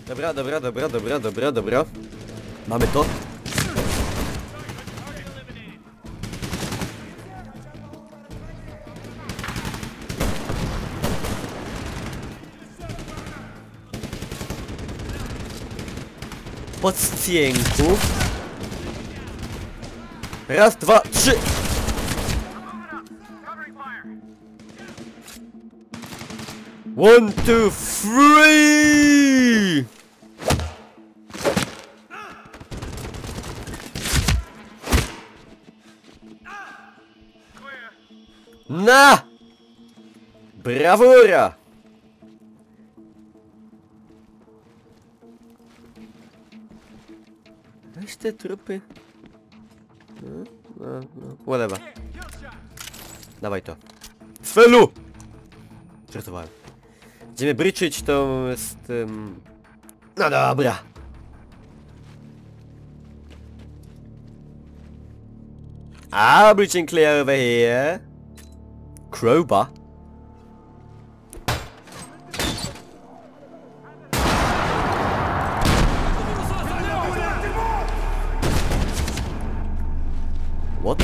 Dobra, dobra, dobra, dobra, dobra, dobra. Mamy to. Podstęku. Raz, dwa, trzy. One, two, three. Na! Brawura! Weź te trupy. No, whatever. Dawaj to. Felu! Żartowałem. Będziemy bryczyć to z tym... No dobra. Breaching clear over here. Crowbar. What?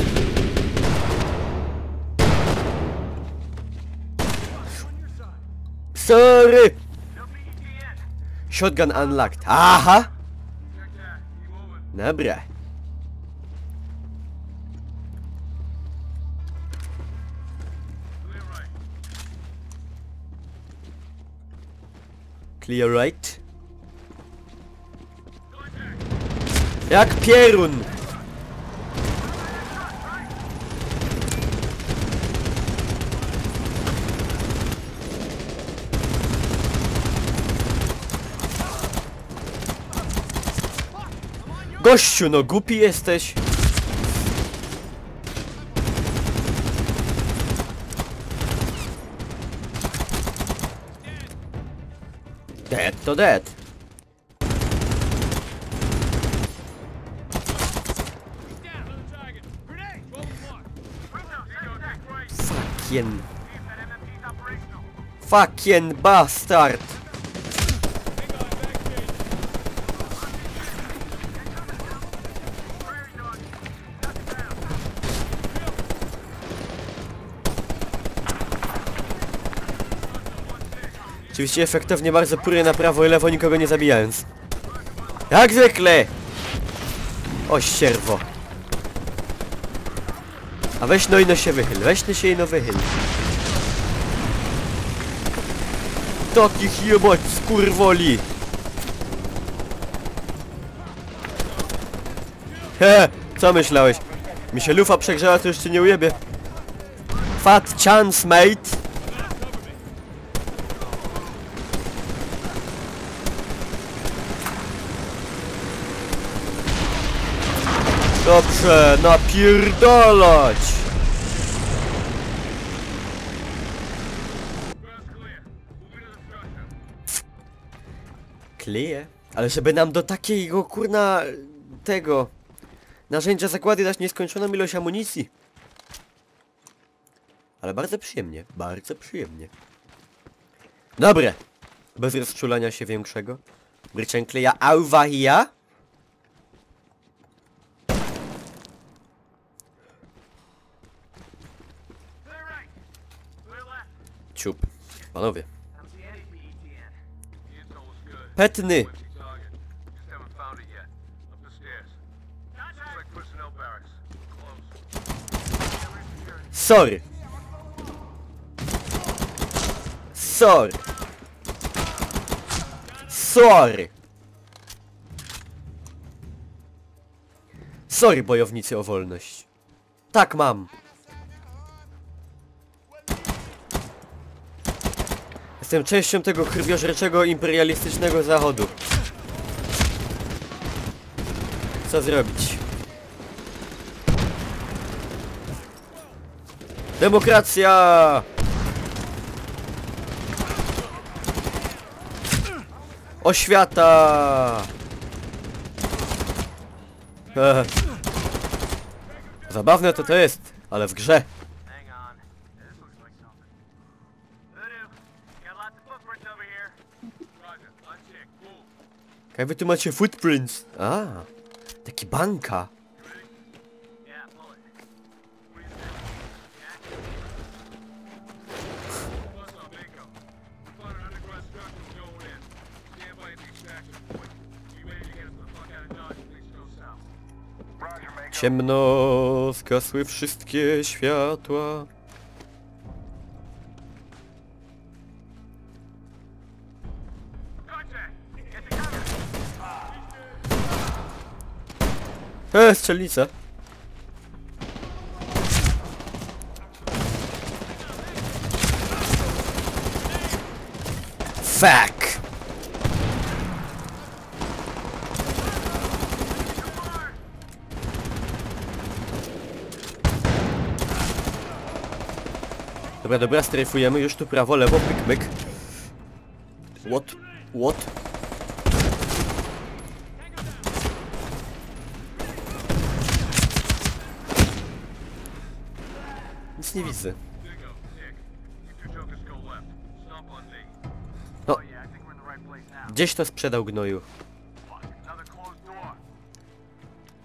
Sorry. Shotgun unlocked. Aha. Dobra. Clear right. Jak pierun. Gościu, no głupi jesteś. Dead to dead. Fucking bastard. Oczywiście efektownie bardzo pruję na prawo i lewo, nikogo nie zabijając. Jak zwykle! O ścierwo. A weź no i no się wychyl, weź no się i no wychyl. Takich jebać skurwoli! He, co myślałeś? Mi się lufa przegrzała, to jeszcze nie ujebie. Fat chance, mate! Dobrze, napierdalać! Kleje? Ale żeby nam do takiego kurna... tego... narzędzia zakłady dać nieskończoną ilość amunicji. Ale bardzo przyjemnie, bardzo przyjemnie. Dobre! Bez rozczulania się większego. Bryczę kleja auwahia. Ciup. Panowie. Petny! Sorry. Sorry. Sorry. Sorry, bojownicy o wolność. Tak mam. Jestem częścią tego krwiożerczego, imperialistycznego zachodu. Co zrobić? Demokracja! Oświata! Zabawne to jest, ale w grze. Jak wy tu macie footprints? A, taki banka. Ciemno, zgasły wszystkie światła. Strzelnica. Fuck. Dobra, dobra, strajfujemy już tu prawo, lewo, pyk, myk. What? Nic nie widzę. No. Gdzieś to sprzedał gnoju.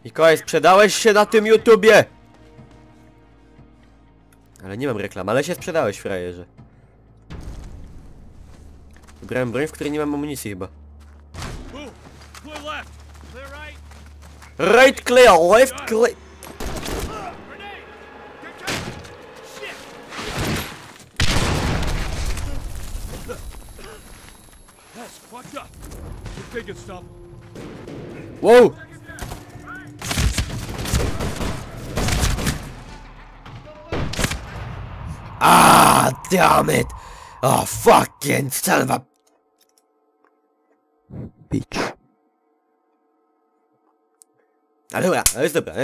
Mikołaj, sprzedałeś się na tym YouTubie! Ale nie mam reklam, ale się sprzedałeś, frajerze. Wybrałem broń, w której nie mam amunicji chyba. Right clear, left clear. Wow! Ah, damn it! Oh, fucking son of a bitch. A dobra, jest dobra.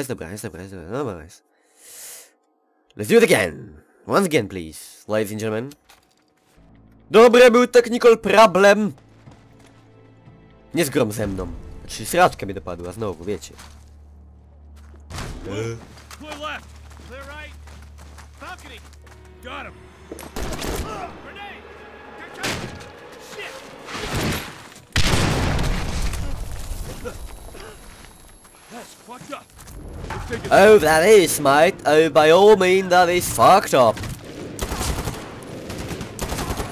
Dobra, jest. Let's do it again. Once again, please, ladies and gentlemen. Dobry był technical problem. Nie zgrom ze mną. Znaczy, sraczka mnie dopadła znowu, wiecie. Oh, that is, mate. Oh, by all means, that is fucked up.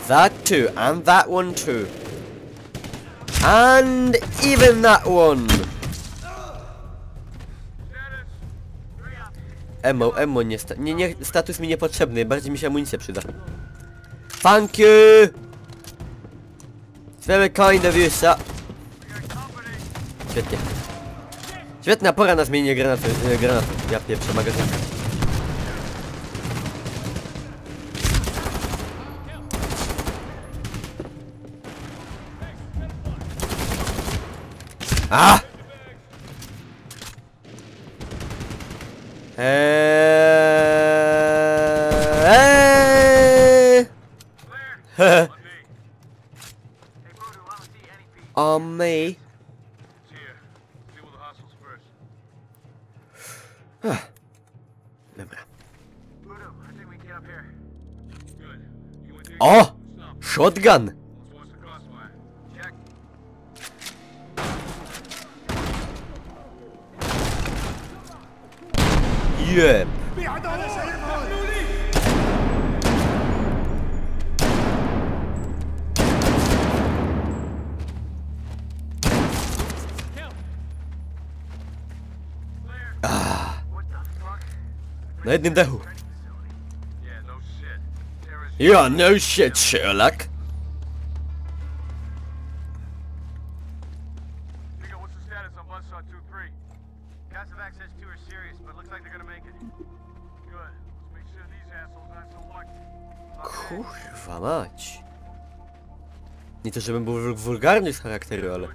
That too, and that one too. And even that one. Emo, nie, status mi niepotrzebny, bardziej mi się amunicja przyda. Thank you! It's very kind of you, sir. Świetnie. Świetna pora na zmienienie granatu. Ja pieprzę magazyn. A! On me. Dobra. O! Shotgun! Yep. Na jednym dachu. Yeah, no shit, Sherlock. Kurwa mać. Nie to żebym był wulgarny z charakteru, ale...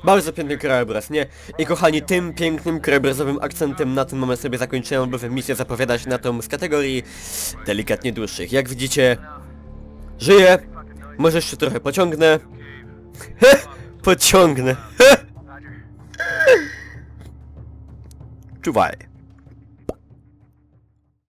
Bardzo piękny krajobraz, nie? I kochani, tym pięknym krajobrazowym akcentem na ten moment sobie zakończyłem, bowiem misja zapowiada się na tą z kategorii delikatnie dłuższych. Jak widzicie, żyję, może jeszcze trochę pociągnę. Pociągnę. Czuwaj.